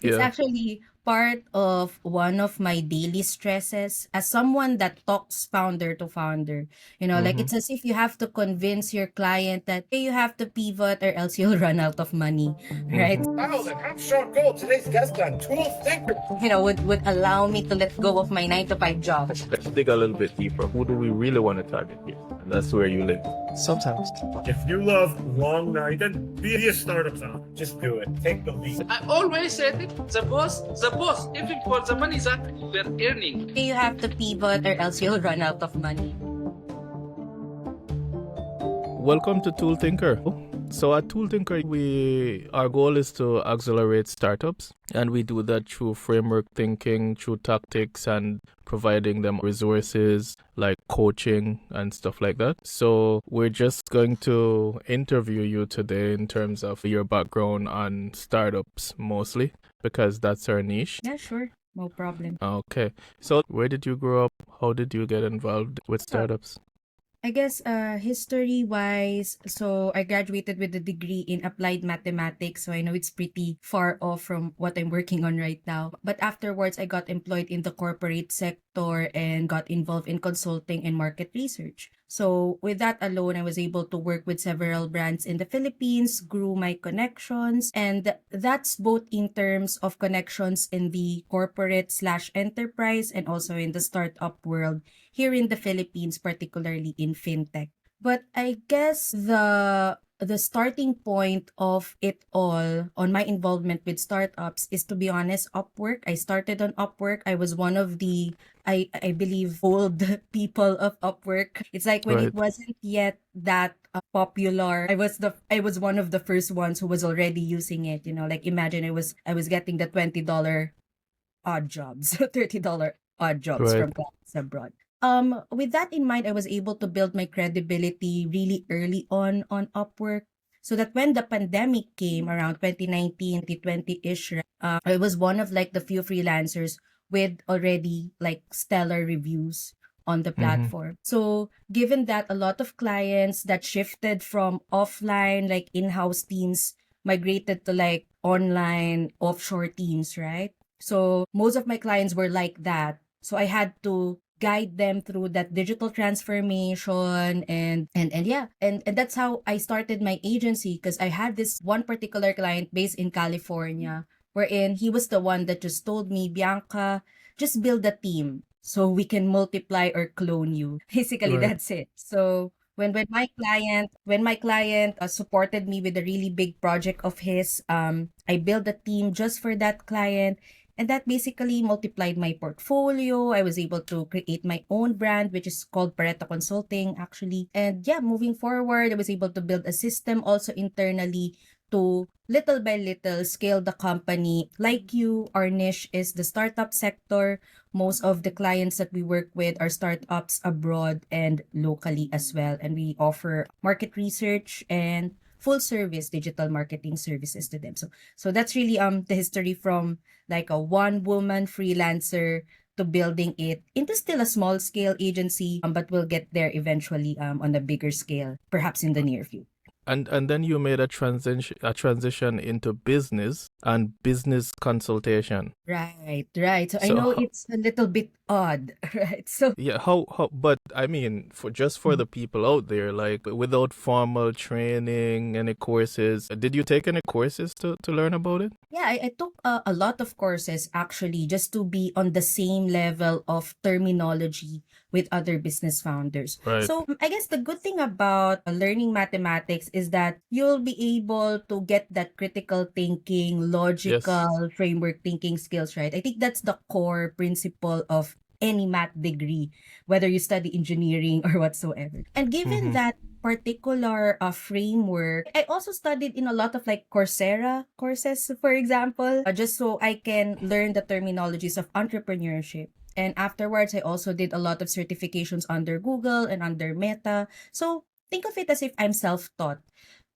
It's Yeah. actually part of one of my daily stresses as someone that talks founder to founder. Like Mm-hmm. it's as if you have to convince your client that hey, you have to pivot or else you'll run out of money, right? Mm-hmm. Wow, then I'm Sean Gold, today's guest on ToolThinker. Would allow me to let go of my 9 to 5 job. Let's dig a little bit deeper. Who do we really want to target here? And that's where you live. Sometimes. If you love long night, then be a startup founder. Just do it. Take the leap. I always said it, the boss, even for the money that we're earning. You have to pivot or else you'll run out of money. Welcome to ToolThinker. So at ToolThinker, our goal is to accelerate startups, and we do that through framework thinking, through tactics, and providing them resources like coaching and stuff like that. So we're just going to interview you today in terms of your background on startups mostly, because that's our niche. Yeah, sure. No problem. Okay. So where did you grow up? How did you get involved with startups? I guess history-wise, so I graduated with a degree in applied mathematics, so I know it's pretty far off from what I'm working on right now. But afterwards, I got employed in the corporate sector and got involved in consulting and market research. So with that alone, I was able to work with several brands in the Philippines, grew my connections, and that's both in terms of connections in the corporate/enterprise and also in the startup world here in the Philippines, particularly in fintech. But I guess the starting point of it all on my involvement with startups is, to be honest, Upwork. I started on Upwork. I was one of the I believe old people of Upwork. It's like when it Right. wasn't yet that popular. I was one of the first ones who was already using it. Like imagine I was getting the $20 odd jobs, $30 odd jobs Right. from clients abroad. With that in mind, I was able to build my credibility really early on Upwork, so that when the pandemic came around 2019, 2020-ish, I was one of like the few freelancers with already like stellar reviews on the Mm-hmm. platform. So given that a lot of clients that shifted from offline, like in-house teams, migrated to like online offshore teams, right? So most of my clients were like that. So I had to guide them through that digital transformation and yeah, and that's how I started my agency, because I had this one particular client based in California, wherein he was the one that just told me, Bianca, just build a team so we can multiply or clone you. Basically, Right. that's it. So when my client supported me with a really big project of his, I built a team just for that client, and that basically multiplied my portfolio. I was able to create my own brand, which is called Pareto Consulting, actually. And yeah, moving forward, I was able to build a system also internally to little by little scale the company. Like you, our niche is the startup sector. Most of the clients that we work with are startups abroad and locally as well. And we offer market research and full service digital marketing services to them. So that's really the history from like a one woman freelancer to building it into still a small scale agency, but we'll get there eventually on a bigger scale, perhaps in the near future. And then you made a transition into business and business consultation. Right. So I So know it's a little bit odd, right? So yeah, how but I mean for the people out there, like without formal training, any courses, did you take any courses to learn about it? yeah, I took a lot of courses actually just to be on the same level of terminology with other business founders. Right. So I guess the good thing about learning mathematics is that you'll be able to get that critical thinking, Yes. logical framework thinking skills, right? I think that's the core principle of any math degree, whether you study engineering or whatsoever. And given Mm-hmm. that particular framework, I also studied in a lot of like Coursera courses, for example, just so I can learn the terminologies of entrepreneurship. And afterwards, I also did a lot of certifications under Google and under Meta. So think of it as if I'm self-taught.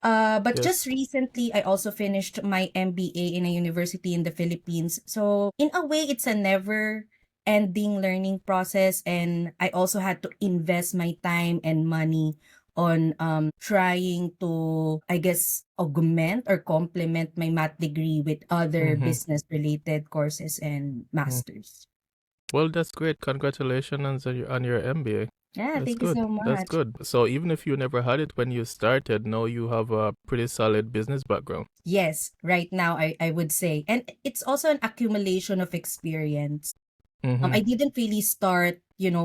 But just Yes. recently, I also finished my MBA in a university in the Philippines. So in a way, it's a never ending learning process. And I also had to invest my time and money on trying to, I guess, augment or complement my math degree with other Mm-hmm. business related courses and masters. Well, that's great. Congratulations on your MBA. Yeah, That's thank you good. so That's much. good. So even if you never had it when you started, now you have a pretty solid business background. Yes, right now I would say. And it's also an accumulation of experience. Mm-hmm. I didn't really start,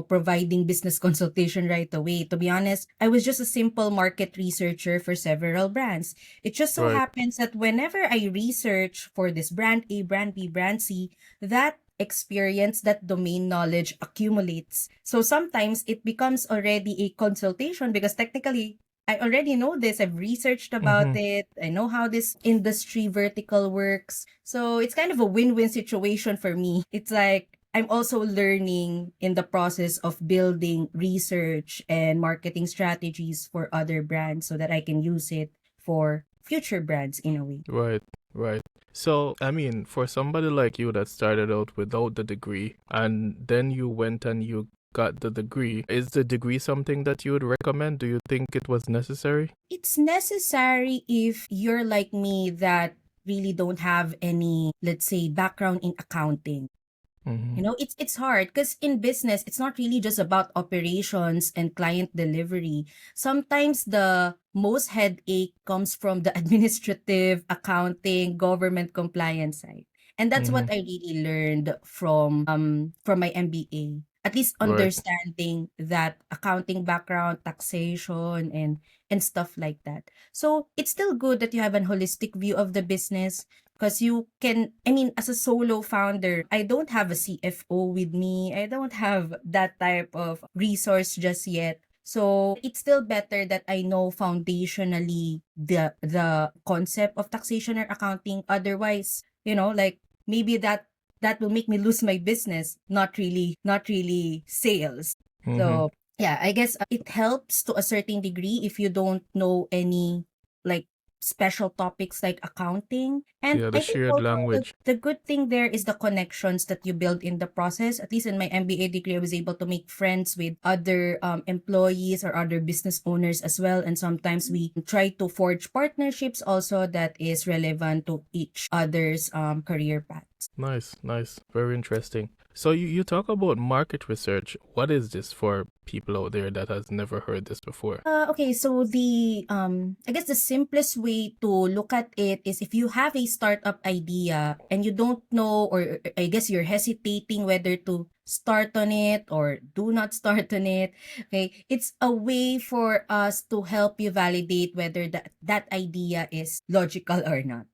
providing business consultation right away. To be honest, I was just a simple market researcher for several brands. It just so Right. happens that whenever I research for this brand A, brand B, brand C, that experience, that domain knowledge accumulates. So sometimes it becomes already a consultation because technically I already know this. I've researched about Mm-hmm. it. I know how this industry vertical works. So it's kind of a win-win situation for me. It's like I'm also learning in the process of building research and marketing strategies for other brands so that I can use it for future brands in a way. Right. Right. So, I mean, for somebody like you that started out without the degree and then you went and you got the degree, is the degree something that you would recommend? Do you think it was necessary? It's necessary if you're like me that really don't have any, let's say, background in accounting. Mm-hmm. It's hard because in business, it's not really just about operations and client delivery. Sometimes the most headache comes from the administrative, accounting, government compliance side. And that's Mm-hmm. what I really learned from my MBA. At least Right. understanding that accounting background, taxation and stuff like that. So it's still good that you have an holistic view of the business because you can, I mean, as a solo founder, I don't have a CFO with me. I don't have that type of resource just yet. So it's still better that I know foundationally the concept of taxation or accounting. Otherwise, like maybe that will make me lose my business, not really sales. Mm-hmm. So yeah, I guess it helps to a certain degree if you don't know any like special topics like accounting. And Yeah, the I think shared also language. the good thing there is the connections that you build in the process. At least in my MBA degree, I was able to make friends with other employees or other business owners as well. And sometimes we try to forge partnerships also that is relevant to each other's career paths. Nice, nice. Very interesting. So you talk about market research. What is this for people out there that has never heard this before? Okay, so the I guess the simplest way to look at it is if you have a startup idea and you don't know, or I guess you're hesitating whether to start on it or do not start on it. Okay, it's a way for us to help you validate whether that idea is logical or not.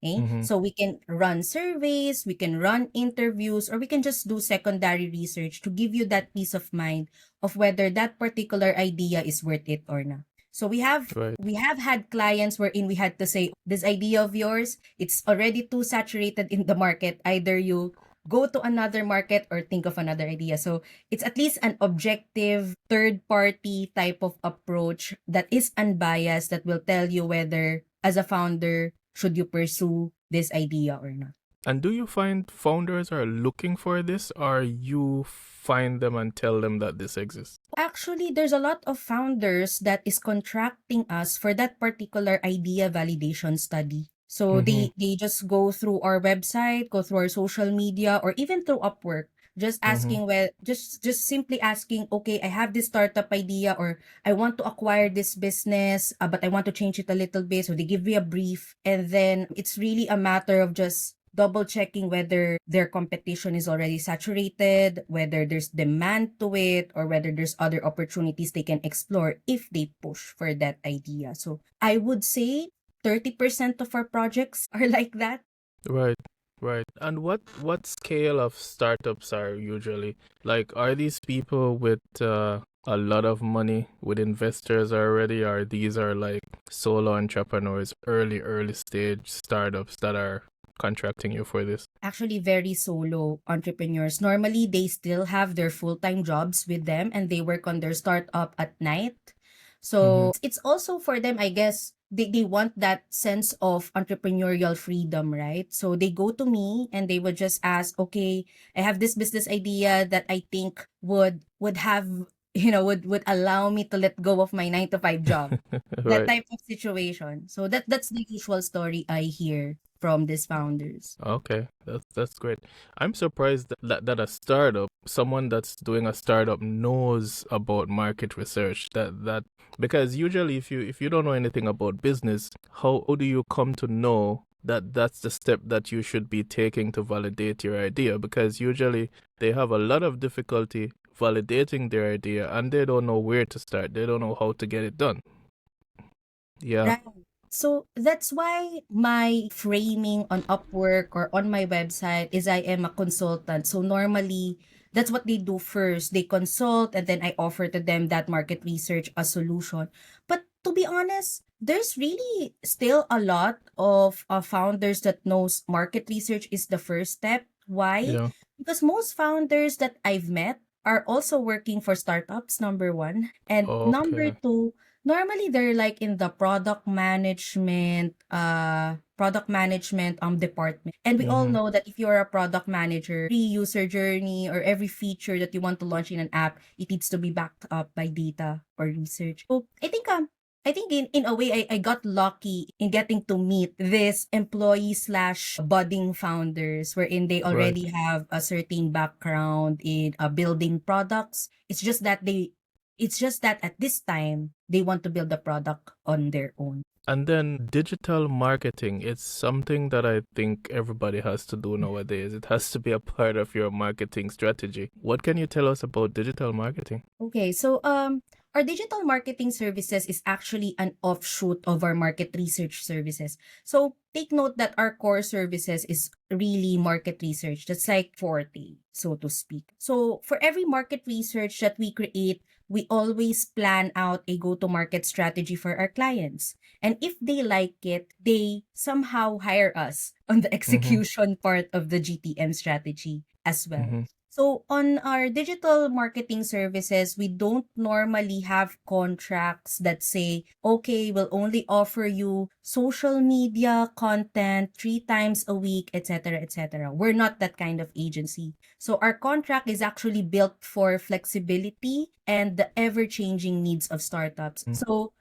Okay? Mm-hmm. So we can run surveys, we can run interviews, or we can just do secondary research to give you that peace of mind of whether that particular idea is worth it or not. So we have Right. we have had clients wherein we had to say, this idea of yours, it's already too saturated in the market. Either you go to another market or think of another idea. So it's at least an objective third party type of approach that is unbiased that will tell you whether as a founder should you pursue this idea or not. And do you find founders are looking for this, or you find them and tell them that this exists? Actually, there's a lot of founders that is contracting us for that particular idea validation study. So Mm-hmm. they just go through our website, go through our social media, or even through Upwork, just Mm-hmm. asking, well, just simply asking, okay, I have this startup idea, or I want to acquire this business, but I want to change it a little bit. So they give me a brief, and then it's really a matter of just double checking whether their competition is already saturated, whether there's demand to it, or whether there's other opportunities they can explore if they push for that idea. So I would say 30% of our projects are like that. Right. Right. And what scale of startups are usually like? Are these people with a lot of money with investors already, or these are like solo entrepreneurs, early stage startups that are contracting you for this? Actually, very solo entrepreneurs. Normally, they still have their full-time jobs with them and they work on their startup at night. Mm-hmm. So it's also for them, I guess, they want that sense of entrepreneurial freedom, right? So they go to me and they would just ask, okay, I have this business idea that I think would have would allow me to let go of my 9 to 5 job. That Right. type of situation. So that's the usual story I hear from these founders. Okay, that's great. I'm surprised that a startup, someone that's doing a startup, knows about market research. That because usually if you don't know anything about business, how do you come to know that that's the step that you should be taking to validate your idea? Because usually they have a lot of difficulty validating their idea and they don't know where to start. They don't know how to get it done. Yeah. Right. So that's why my framing on Upwork or on my website is I am a consultant. So normally that's what they do first. They consult and then I offer to them that market research a solution. But to be honest, there's really still a lot of founders that knows market research is the first step. Why? Yeah. Because most founders that I've met are also working for startups, number one. And number Okay. two, normally they're like in the product management department. And we all Mm-hmm. know that if you're a product manager, every user journey or every feature that you want to launch in an app, it needs to be backed up by data or research. So I think in a way I got lucky in getting to meet this employee slash budding founders wherein they Right. already have a certain background in building products. It's just that at this time they want to build the product on their own. And then digital marketing, it's something that I think everybody has to do nowadays. It has to be a part of your marketing strategy. What can you tell us about digital marketing? Okay, so our digital marketing services is actually an offshoot of our market research services. So take note that our core services is really market research. That's like forte, so to speak. So for every market research that we create, we always plan out a go-to-market strategy for our clients. And if they like it, they somehow hire us on the Mm-hmm. execution part of the GTM strategy as well. Mm-hmm. So on our digital marketing services, we don't normally have contracts that say, okay, we'll only offer you social media content 3 times a week, etc., etc. We're not that kind of agency. So our contract is actually built for flexibility and the ever-changing needs of startups. So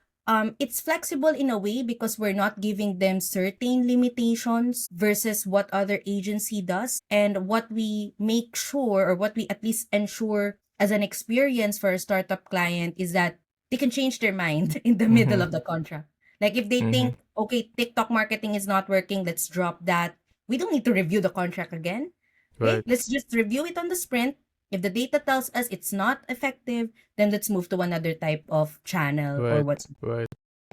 it's flexible in a way because we're not giving them certain limitations versus what other agency does. And what we make sure, or what we at least ensure as an experience for a startup client, is that they can change their mind in the middle Mm-hmm. of the contract. Like if they Mm-hmm. think, okay, TikTok marketing is not working, let's drop that. We don't need to review the contract again. Okay, Right. let's just review it on the sprint. If the data tells us it's not effective, then let's move to another type of channel or Right. what's. Right.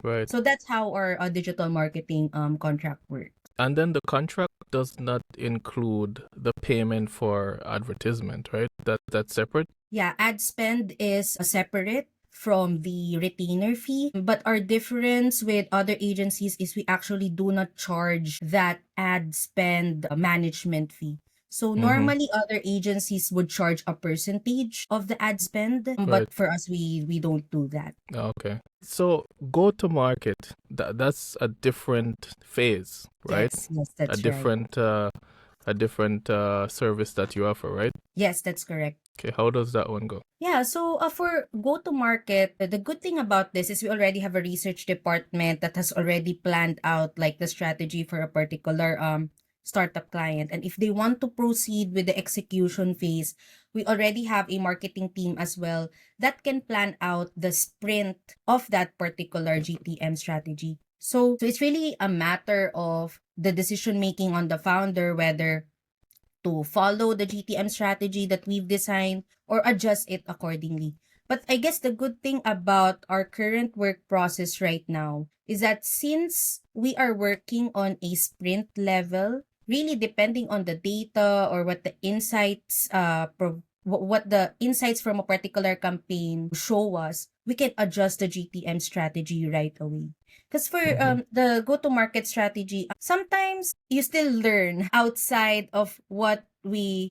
Right. So that's how our digital marketing contract works. And then the contract does not include the payment for advertisement, right? That's separate. Yeah, ad spend is separate from the retainer fee, but our difference with other agencies is we actually do not charge that ad spend management fee. So Mm-hmm. normally other agencies would charge a percentage of the ad spend, Right. but for us we don't do that. Okay. So go to market. That's a different phase, right? Yes, A that's right. different service that you offer, right? Yes, that's correct. Okay, how does that one go? Yeah, so for go-to-market, the good thing about this is we already have a research department that has already planned out like the strategy for a particular startup client. And if they want to proceed with the execution phase, we already have a marketing team as well that can plan out the sprint of that particular GTM strategy. So it's really a matter of the decision making on the founder whether to follow the GTM strategy that we've designed or adjust it accordingly. But I guess the good thing about our current work process right now is that since we are working on a sprint level, really depending on the data or what the insights what the insights from a particular campaign show us, we can adjust the GTM strategy right away. Because for Mm-hmm. the go-to-market strategy, sometimes you still learn outside of what we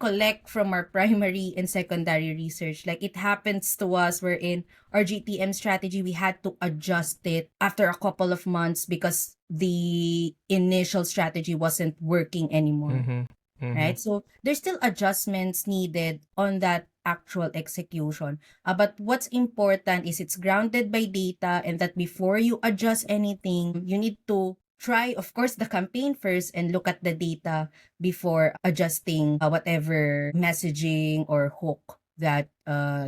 collect from our primary and secondary research. Like it happens to us wherein our GTM strategy, we had to adjust it after a couple of months because the initial strategy wasn't working anymore. Mm-hmm. Mm-hmm. Right? So there's still adjustments needed on that actual execution. But what's important is it's grounded by data, and that before you adjust anything, you need to try, of course, the campaign first and look at the data before adjusting whatever messaging or hook that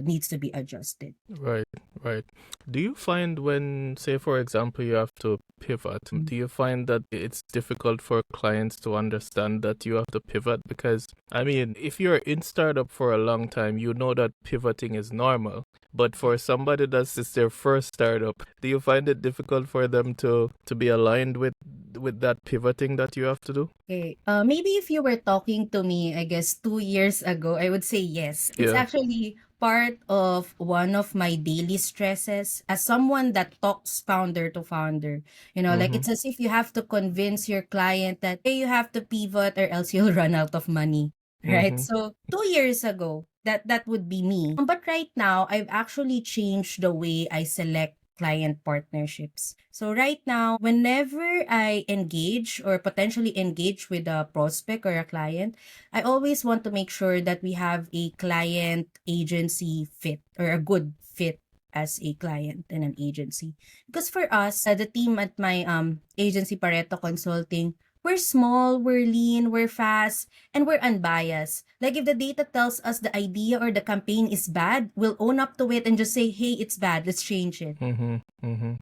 needs to be adjusted. Right, right. Do you find when, say, for example, you have to pivot, do you find that it's difficult for clients to understand that you have to pivot? Because, I mean, if you're in startup for a long time, you know that pivoting is normal. But for somebody that's it's their first startup, do you find it difficult for them to be aligned with that pivoting that you have to do? Okay. Maybe if you were talking to me, I guess 2 years ago, I would say yes. It's Yeah. actually part of one of my daily stresses as someone that talks founder to founder. Like Mm-hmm. it's as if you have to convince your client that, hey, you have to pivot or else you'll run out of money. Right? Mm-hmm. So 2 years ago, that would be me. But right now, I've actually changed the way I select client partnerships. So right now, whenever I engage or potentially engage with a prospect or a client, I always want to make sure that we have a client agency fit or a good fit as a client and an agency. Because for us, the team at my agency Pareto Consulting, we're small, we're lean, we're fast, and we're unbiased. Like if the data tells us the idea or the campaign is bad, we'll own up to it and just say, hey, it's bad, let's change it. Mm-hmm. Mm-hmm.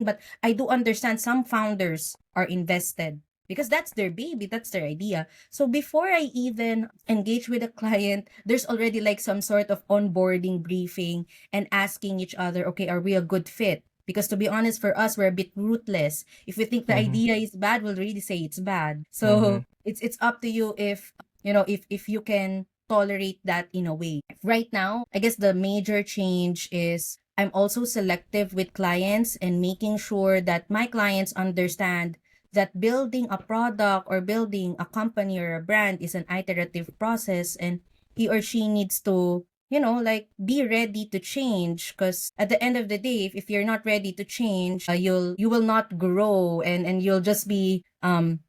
But I do understand some founders are invested because that's their baby, that's their idea. So before I even engage with a client, there's already like some sort of onboarding briefing and asking each other, okay, are we a good fit? Because to be honest, for us, we're a bit ruthless. If we think the Mm-hmm. idea is bad, we'll really say it's bad. Mm-hmm. So it's up to you if if you can tolerate that in a way. Right now, I guess the major change is I'm also selective with clients and making sure that my clients understand that building a product or building a company or a brand is an iterative process, and he or she needs to like be ready to change, because at the end of the day, if you're not ready to change, you will not grow, and you'll just be and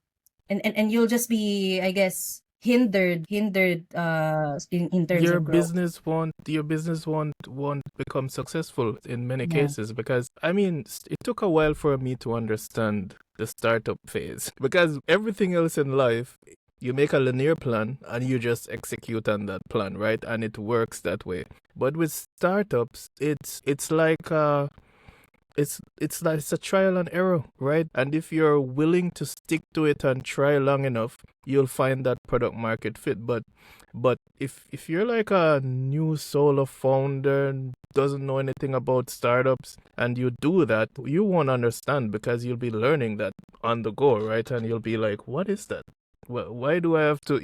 you'll just be, I guess, hindered in terms Your of growth. business won't become successful in many Yeah. cases, because I mean it took a while for me to understand the startup phase, because everything else in life, you make a linear plan and you just execute on that plan, right? And it works that way. But with startups, it's like it's a trial and error, right? And if you're willing to stick to it and try long enough, you'll find that product market fit. But if you're like a new solo founder and doesn't know anything about startups and you do that, you won't understand, because you'll be learning that on the go, right? And you'll be like, what is that? Why do I have to,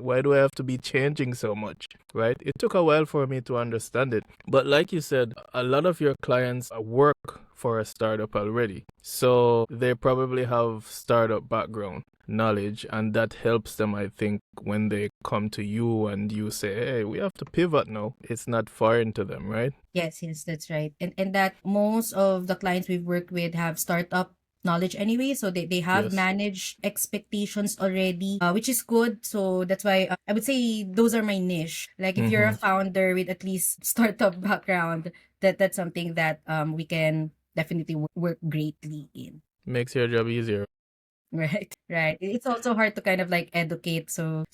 why do I have to be changing so much, right? It took a while for me to understand it. But like you said, a lot of your clients work for a startup already. So they probably have startup background knowledge, and that helps them, I think, when they come to you and you say, hey, we have to pivot now. It's not foreign to them, right? Yes, that's right. And that most of the clients we've worked with have startup knowledge anyway, so they have Yes. managed expectations already, which is good. So that's why I would say those are my niche. Like if you're a Mm-hmm. founder with at least startup background, that's something that we can definitely work greatly in. Makes your job easier. Right, right. It's also hard to kind of like educate. So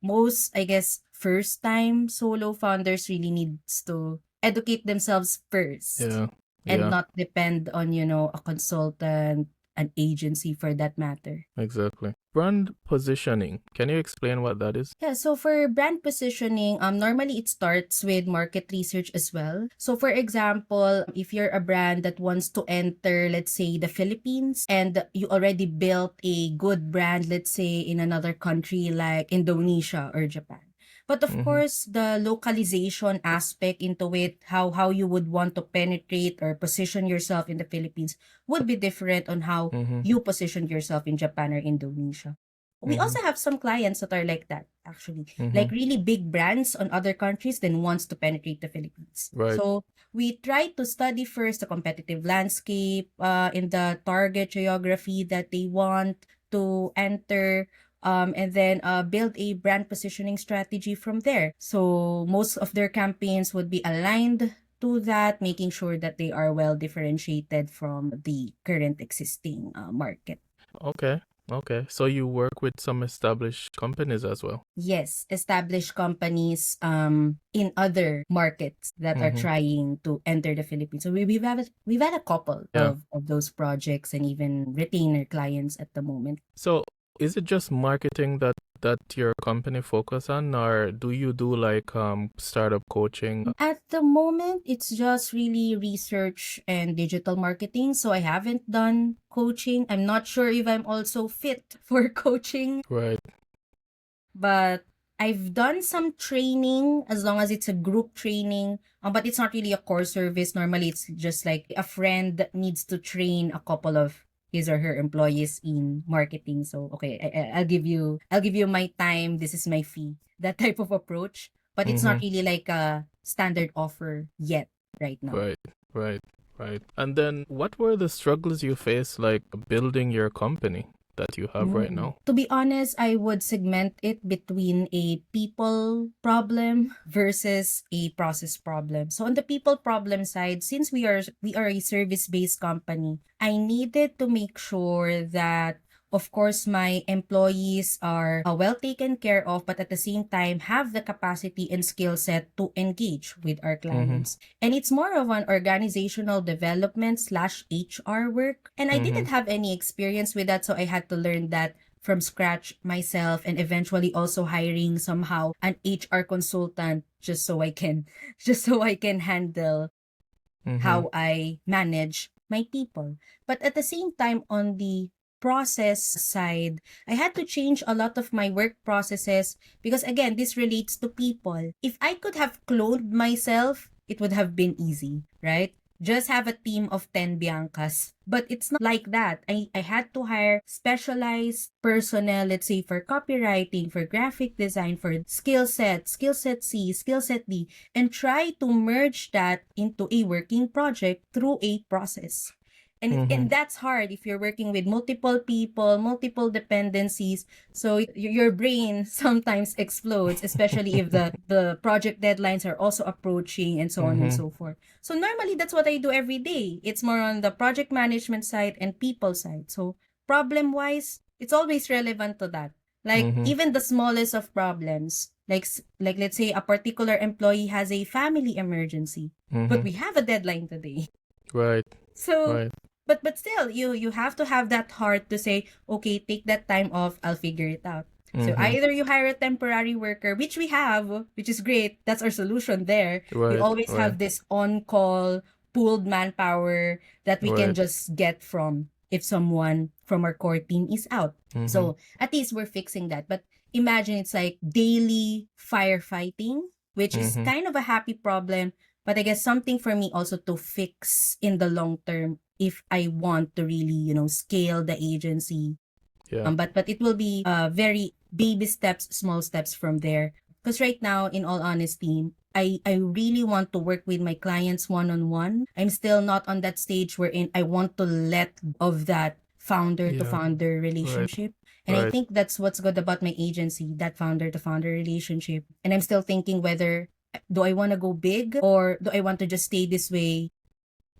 most, I guess, first time solo founders really needs to educate themselves first Yeah. and Yeah. not depend on, a consultant, an agency for that matter. Exactly. Brand positioning. Can you explain what that is? Yeah, so for brand positioning, normally it starts with market research as well. So for example, if you're a brand that wants to enter, let's say, the Philippines, and you already built a good brand, let's say, in another country like Indonesia or Japan. But of Mm-hmm. course, the localization aspect into it, how you would want to penetrate or position yourself in the Philippines would be different on how Mm-hmm. you position yourself in Japan or Indonesia. We Mm-hmm. also have some clients that are like that, actually. Mm-hmm. Like really big brands on other countries then wants to penetrate the Philippines. Right. So we try to study first the competitive landscape in the target geography that they want to enter. and then build a brand positioning strategy from there. So most of their campaigns would be aligned to that, making sure that they are well differentiated from the current existing market. Okay. Okay. So you work with some established companies as well. Yes, established companies in other markets that are Mm-hmm. trying to enter the Philippines. So we've had a couple Yeah. of those projects and even retainer clients at the moment. So is it just marketing that your company focus on, or do you do like startup coaching? At the moment, it's just really research and digital marketing. So I haven't done coaching. I'm not sure if I'm also fit for coaching, Right. but I've done some training as long as it's a group training, but it's not really a core service. Normally, it's just like a friend that needs to train a couple of his or her employees in marketing. So okay, I'll give you my time. This is my fee. That type of approach, but it's not Mm-hmm. really like a standard offer yet right now. Right. Right. Right. And then what were the struggles you faced like building your company that you have right now? To be honest, I would segment it between a people problem versus a process problem. So on the people problem side, since we are a service-based company, I needed to make sure that of course my employees are well taken care of, but at the same time have the capacity and skill set to engage with our clients. And it's more of an organizational development slash HR work. And I didn't have any experience with that, so I had to learn that from scratch myself, and eventually also hiring somehow an HR consultant just so I can handle how I manage my people. But at the same time, on the process side, I had to change a lot of my work processes because, again, this relates to people. If I could have cloned myself, it would have been easy, right? Just have a team of 10 Biancas. But it's not like that. I had to hire specialized personnel, let's say for copywriting, for graphic design, for skill set C, skill set D, and try to merge that into a working project through a process. And that's hard if you're working with multiple people, multiple dependencies. So your brain sometimes explodes, especially if the project deadlines are also approaching and so on and so forth. So normally that's what I do every day. It's more on the project management side and people side. So problem wise, it's always relevant to that. Like even the smallest of problems, like let's say a particular employee has a family emergency, but we have a deadline today. Right. So Right. but still you have to have that heart to say, okay, take that time off, I'll figure it out. So either you hire a temporary worker, which we have, which is great, that's our solution there. We Right. always Right. have this on-call pooled manpower that we can Right. just get from if someone from our core team is out. So at least we're fixing that. But imagine it's like daily firefighting, which is kind of a happy problem, but I guess something for me also to fix in the long term if I want to really, scale the agency. Yeah. But it will be very baby steps, small steps from there. Because right now, in all honesty, I really want to work with my clients one-on-one. I'm still not on that stage wherein I want to let go of that founder to Yeah. founder Right. relationship. And I Right. think that's what's good about my agency, that founder to founder relationship. And I'm still thinking whether do I want to go big or do I want to just stay this way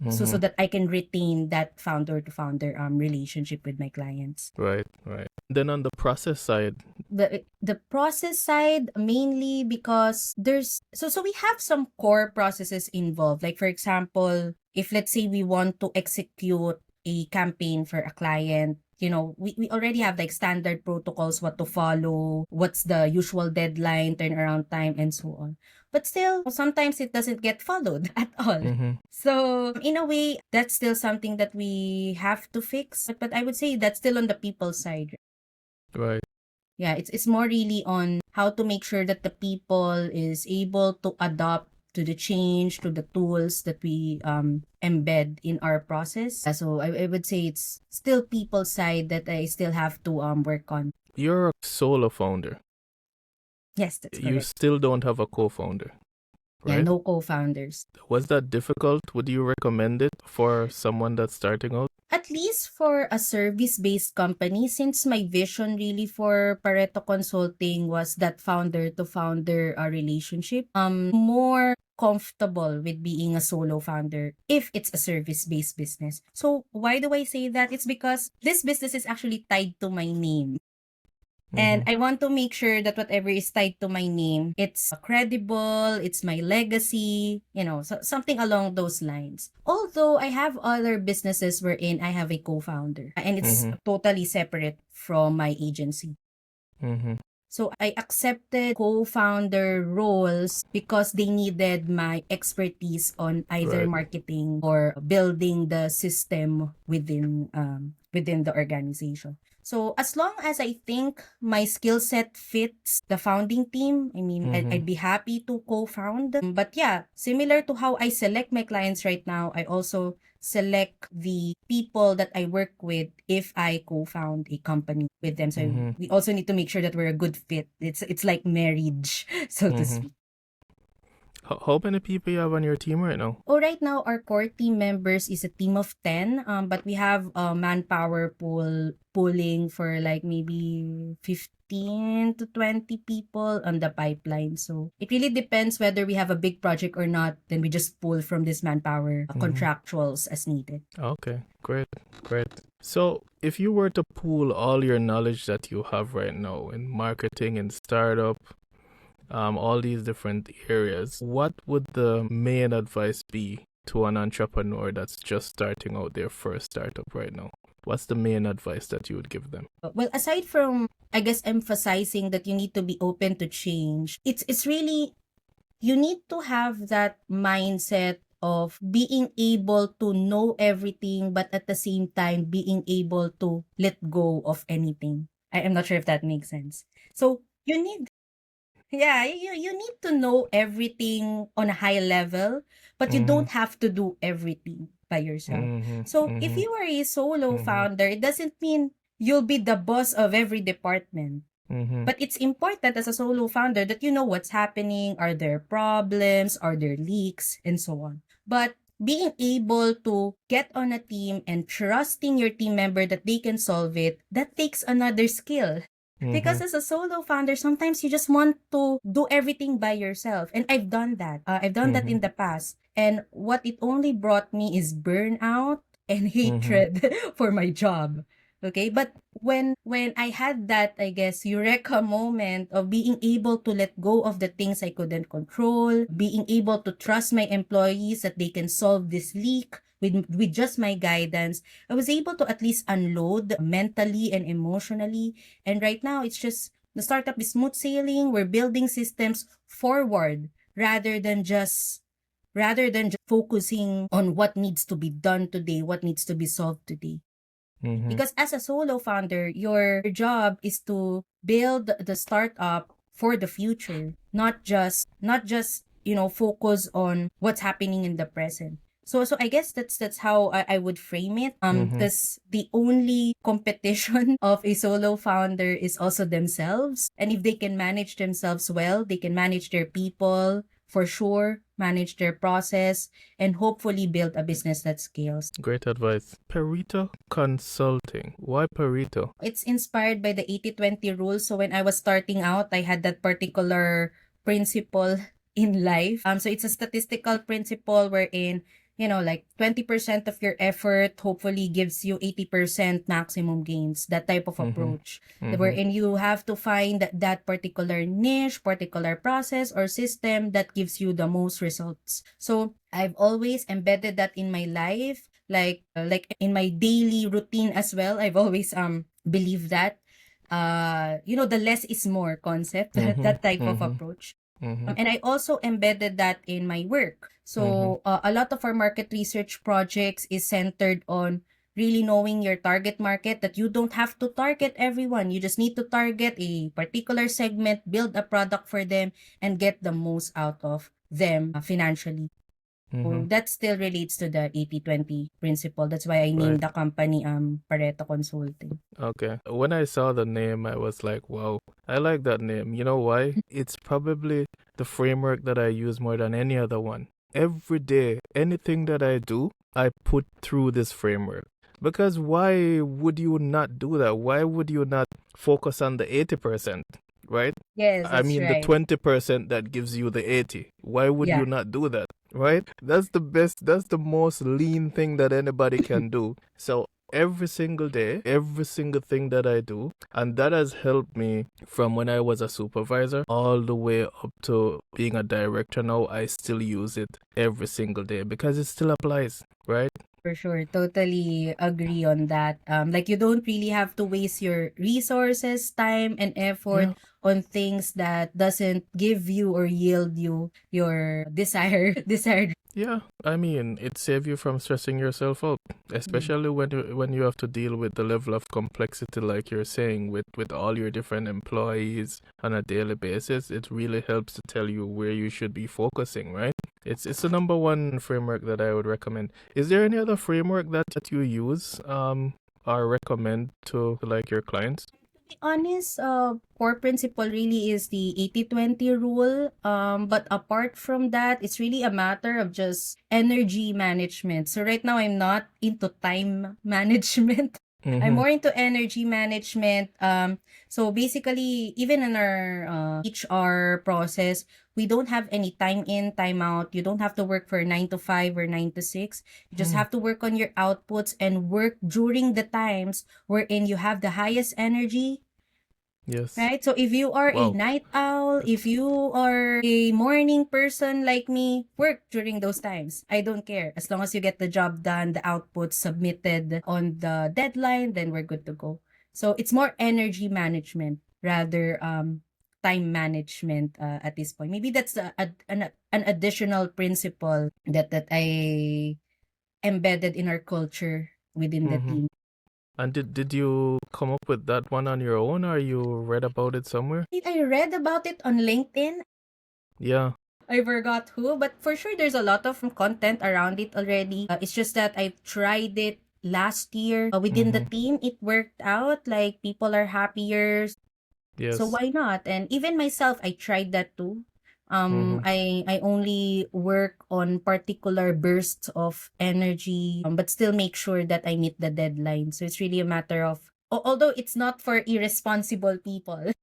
so that I can retain that founder to founder relationship with my clients. Right. Right. Then on the process side, The process side, mainly because there's so we have some core processes involved. Like for example, if let's say we want to execute a campaign for a client, we already have like standard protocols, what to follow, what's the usual deadline, turnaround time, and so on. But still, sometimes it doesn't get followed at all. So in a way, that's still something that we have to fix. But I would say that's still on the people side. right. Yeah, it's more really on how to make sure that the people is able to adopt to the change, to the tools that we embed in our process. So I would say it's still people side that I still have to work on. You're a solo founder. Yes, that's You correct. still don't have a co-founder, Yeah, right? no co-founders. Was that difficult? Would you recommend it for someone that's starting out? At least for a service-based company, since my vision really for Pareto Consulting was that founder-to-founder relationship, more comfortable with being a solo founder if it's a service-based business. So why do I say that? It's because this business is actually tied to my name. And I want to make sure that whatever is tied to my name, it's credible, it's my legacy, so something along those lines. Although I have other businesses wherein I have a co-founder and it's totally separate from my agency. So I accepted co-founder roles because they needed my expertise on either Right. marketing or building the system within the organization. So as long as I think my skill set fits the founding team, I mean, I'd be happy to co-found. But yeah, similar to how I select my clients right now, I also select the people that I work with if I co-found a company with them. So we also need to make sure that we're a good fit. It's like marriage, so to speak. How many people you have on your team right now? Oh, right now our core team members is a team of 10. But we have a manpower pooling for like maybe 15 to 20 people on the pipeline. So it really depends whether we have a big project or not. Then we just pull from this manpower contractuals as needed. Okay, great. So if you were to pool all your knowledge that you have right now in marketing and startup, all these different areas, what would the main advice be to an entrepreneur that's just starting out their first startup right now? What's the main advice that you would give them? Well, aside from, I guess, emphasizing that you need to be open to change, it's really, you need to have that mindset of being able to know everything, but at the same time, being able to let go of anything. I am not sure if that makes sense. So you need, yeah, you need to know everything on a high level, but you don't have to do everything by yourself. So if you are a solo founder, it doesn't mean you'll be the boss of every department. But it's important as a solo founder that you know what's happening, are there problems, are there leaks, and so on. But being able to get on a team and trusting your team member that they can solve it, that takes another skill. Because as a solo founder, sometimes you just want to do everything by yourself. And I've done that. I've done that in the past. And what it only brought me is burnout and hatred for my job. Okay, but when I had that, I guess, eureka moment of being able to let go of the things I couldn't control, being able to trust my employees that they can solve this leak with just my guidance, I was able to at least unload mentally and emotionally. And right now, it's just the startup is smooth sailing. We're building systems forward rather than just focusing on what needs to be done today, what needs to be solved today. Because as a solo founder, your job is to build the startup for the future, not just focus on what's happening in the present. So I guess that's how I would frame it. Because the only competition of a solo founder is also themselves. And if they can manage themselves well, they can manage their people for sure, manage their process, and hopefully build a business that scales. Great advice. Pareto Consulting. Why Pareto? It's inspired by the 80-20 rule. So when I was starting out, I had that particular principle in life. So it's a statistical principle wherein, like 20% of your effort hopefully gives you 80% maximum gains, that type of approach. Wherein you have to find that particular niche, particular process or system that gives you the most results. So I've always embedded that in my life, like in my daily routine as well. I've always believed that, the less is more concept, that type of approach. And I also embedded that in my work. So a lot of our market research projects is centered on really knowing your target market, that you don't have to target everyone. You just need to target a particular segment, build a product for them, and get the most out of them financially. So that still relates to the 80-20 principle. That's why I named the company Pareto Consulting. Okay. When I saw the name, I was like, wow, I like that name. You know why? It's probably the framework that I use more than any other one. Every day, anything that I do, I put through this framework. Because why would you not do that? Why would you not focus on the 80%, right? Yes, I that's mean, the right. 20% that gives you the 80. Why would Yeah. you not do that, right? That's the best, that's the most lean thing that anybody can do. So every single day, every single thing that I do, and that has helped me from when I was a supervisor all the way up to being a director now. I still use it every single day because it still applies, right? For sure. Totally agree on that. Like you don't really have to waste your resources, time, and effort Yeah. on things that doesn't give you or yield you your desired. Yeah, I mean, it saves you from stressing yourself out, especially when you have to deal with the level of complexity, like you're saying, with all your different employees on a daily basis. It really helps to tell you where you should be focusing, right? It's the number one framework that I would recommend. Is there any other framework that you use or recommend to like your clients? Be honest, core principle really is the 80-20 rule. But apart from that, it's really a matter of just energy management. So right now, I'm not into time management. I'm Mm-hmm. more into energy management. So basically, even in our HR process, we don't have any time in, time out. You don't have to work for 9 to 5 or 9 to 6. You just Hmm. have to work on your outputs and work during the times wherein you have the highest energy, Yes. right? So if you are a Wow. night owl, if That's you are a morning person like me, work during those times. I don't care. As long as you get the job done, the output submitted on the deadline, then we're good to go. So it's more energy management rather time management at this point. Maybe that's an additional principle that I embedded in our culture within the mm-hmm. team. And did you come up with that one on your own, or you read about it somewhere? I read about it on LinkedIn. Yeah. I forgot who, but for sure there's a lot of content around it already. It's just that I tried it last year within the Mm-hmm. team. It worked out. Like people are happier. So Yes. why not? And even myself, I tried that too. Mm-hmm. I only work on particular bursts of energy, but still make sure that I meet the deadline. So it's really a matter of, although it's not for irresponsible people,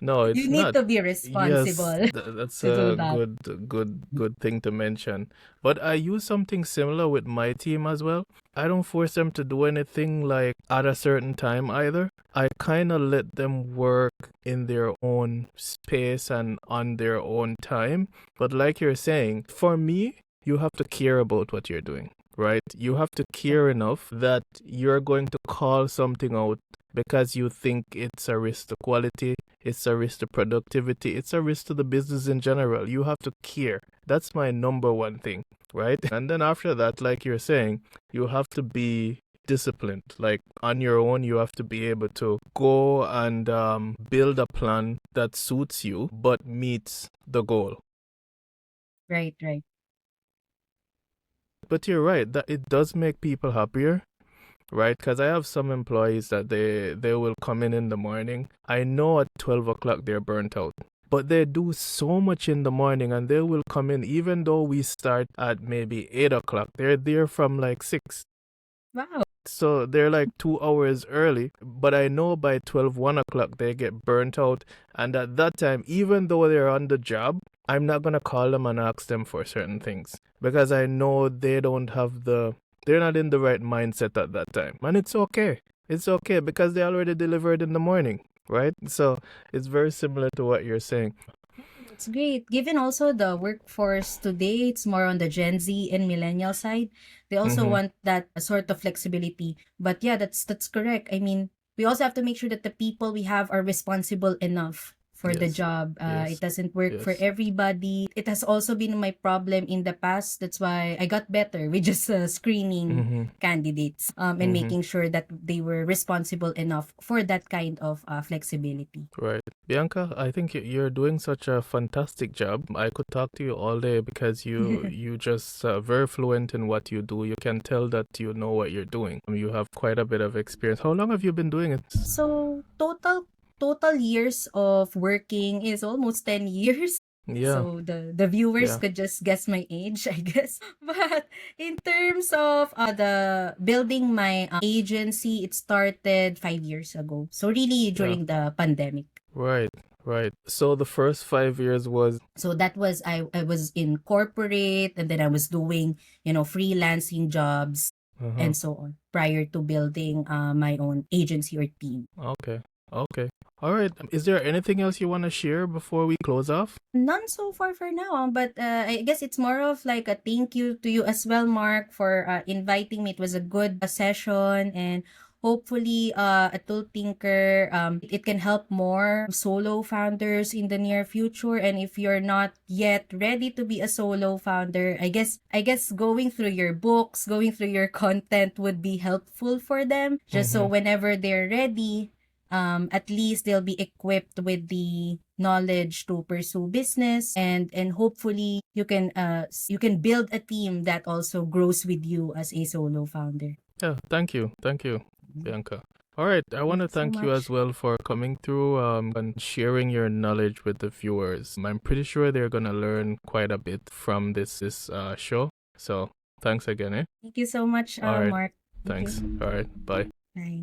No, you it's need not. to be Yes, responsible that's to do a that. good thing to mention. But I use something similar with my team as well. I don't force them to do anything like at a certain time either. I kind of let them work in their own space and on their own time. But like you're saying, for me, you have to care about what you're doing, right? You have to care enough that you're going to call something out because you think it's a risk to quality, it's a risk to productivity, it's a risk to the business in general. You have to care. That's my number one thing, right? And then after that, like you're saying, you have to be disciplined. Like on your own, you have to be able to go and build a plan that suits you but meets the goal. Right, right. But you're right, that it does make people happier, right? Because I have some employees that they will come in the morning. I know at 12 o'clock they're burnt out. But they do so much in the morning and they will come in even though we start at maybe 8 o'clock. They're there from like 6. Wow. So they're like 2 hours early. But I know by 12, 1 o'clock they get burnt out. And at that time, even though they're on the job, I'm not going to call them and ask them for certain things. Because I know they don't have they're not in the right mindset at that time. And it's okay. It's okay because they already delivered in the morning, right? So it's very similar to what you're saying. That's great. Given also the workforce today, it's more on the Gen Z and millennial side. They also Mm-hmm. want that sort of flexibility. But yeah, that's correct. I mean, we also have to make sure that the people we have are responsible enough for the Yes. job. It Yes. doesn't work for Yes. everybody. It has also been my problem in the past. That's why I got better with just screening Mm-hmm. candidates and Mm-hmm. making sure that they were responsible enough for that kind of flexibility. Right. Bianca, I think you're doing such a fantastic job. I could talk to you all day because you just very fluent in what you do. You can tell that you know what you're doing. You have quite a bit of experience. How long have you been doing it? So total years of working is almost 10 years. Yeah. So the viewers Yeah. could just guess my age, I guess. But in terms of the building my agency, it started 5 years ago. So really Yeah. during the pandemic. Right. Right. So the first 5 years was. So that was I was in corporate, and then I was doing, freelancing jobs Uh-huh. and so on prior to building my own agency or team. Okay. Okay. All right. Is there anything else you want to share before we close off? None so far for now, but I guess it's more of like a thank you to you as well, Mark, for inviting me. It was a good session, and hopefully a ToolThinker, it can help more solo founders in the near future. And if you're not yet ready to be a solo founder, I guess going through your books, going through your content would be helpful for them. Just so Mm-hmm. whenever they're ready, at least they'll be equipped with the knowledge to pursue business, and hopefully you can build a team that also grows with you as a solo founder. Yeah. Thank you. Thank you, Bianca. All right. I want Thank to you so thank you as much. well for coming through and sharing your knowledge with the viewers. I'm pretty sure they're gonna learn quite a bit from this show. So thanks again, eh? Thank you so much, All right. Mark. Thank Thanks. you. All right. Bye. Bye.